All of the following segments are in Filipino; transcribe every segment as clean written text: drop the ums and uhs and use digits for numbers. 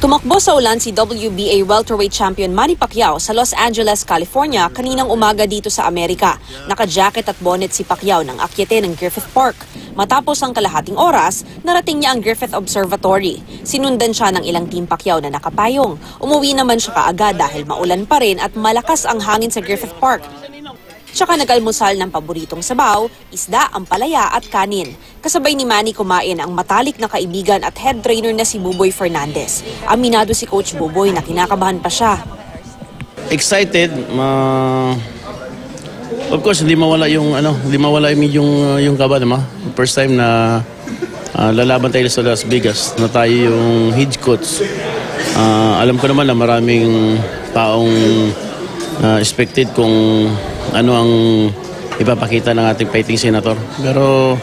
Tumakbo sa ulan si WBA welterweight champion Manny Pacquiao sa Los Angeles, California kaninang umaga dito sa Amerika. Naka-jacket at bonnet si Pacquiao nang akyate ng Griffith Park. Matapos ang kalahating oras, narating niya ang Griffith Observatory. Sinundan siya ng ilang team Pacquiao na nakapayong. Umuwi naman siya kaagad dahil maulan pa rin at malakas ang hangin sa Griffith Park. Tsaka nag-almusal ng paboritong sabaw, isda, ampalaya at kanin. Kasabay ni Manny kumain ang matalik na kaibigan at head trainer na si Buboy Fernandez. Aminado si Coach Buboy na kinakabahan pa siya. Excited. Of course, hindi mawala yung kaba, diba? First time na lalaban tayo sa Las Vegas na tayo yung head coach. Alam ko naman na maraming taong expected kung ano ang ipapakita ng ating fighting senator. Pero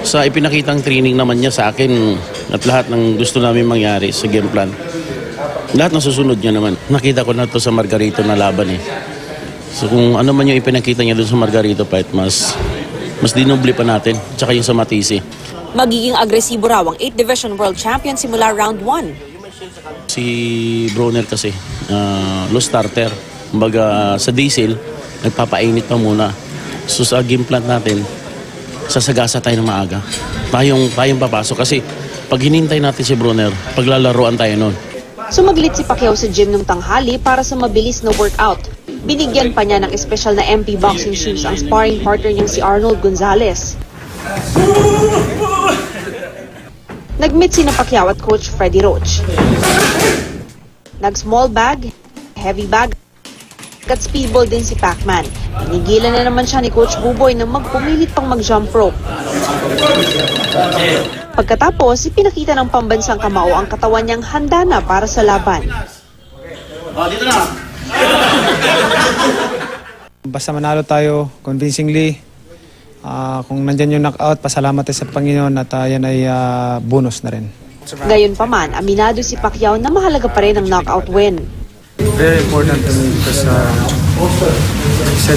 sa ipinakitang training naman niya sa akin at lahat ng gusto namin mangyari sa game plan, lahat ng susunod niya naman. Nakita ko na to sa Margarito na laban eh. So kung ano man yung ipinakita niya doon sa Margarito fight, mas dinoble pa natin. Tsaka yung sa Matisi. Magiging agresibo raw ang 8th Division World Champion simula round 1. Si Broner kasi, low starter. Kumbaga sa diesel, nagpapainit pa muna. So sa game plan natin, sasagasa tayo ng maaga. Tayong papasok kasi pag hinintay natin si Broner, paglalaroan tayo nun. Sumaglit si Pacquiao sa gym ng tanghali para sa mabilis na workout. Binigyan pa niya ng espesyal na MP boxing shoes ang sparring partner niyang si Arnold Gonzalez. Nag-meet sina Pacquiao at Coach Freddie Roach. Nag-small bag, heavy bag, at speedball din si Pacman. Pinigilan na naman siya ni Coach Buboy na magpumilit pang mag-jump rope. Pagkatapos, ipinakita ng pambansang kamao ang katawan niyang handa na para sa laban. Dito na! Basta manalo tayo convincingly. Kung nandyan yung knockout, pasalamat tayo sa Panginoon at yan ay bonus na rin. Gayunpaman, aminado si Pacquiao na mahalaga pa rin ang knockout win. Very important to me because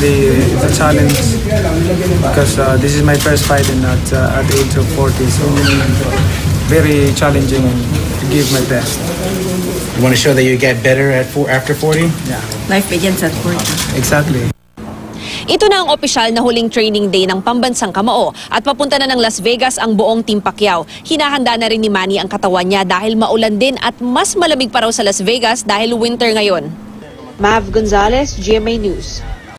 it's a challenge because this is my first fight at the age of 40, so very challenging to give my best. You want to show that you get better after 40? Yeah. Life begins at 40. Exactly. Ito na ang opisyal na huling training day ng pambansang kamao at papunta na ng Las Vegas ang buong Team Pacquiao. Hinahanda na rin ni Manny ang katawan niya dahil maulan din at mas malamig pa raw sa Las Vegas dahil winter ngayon. Mav Gonzalez, GMA News.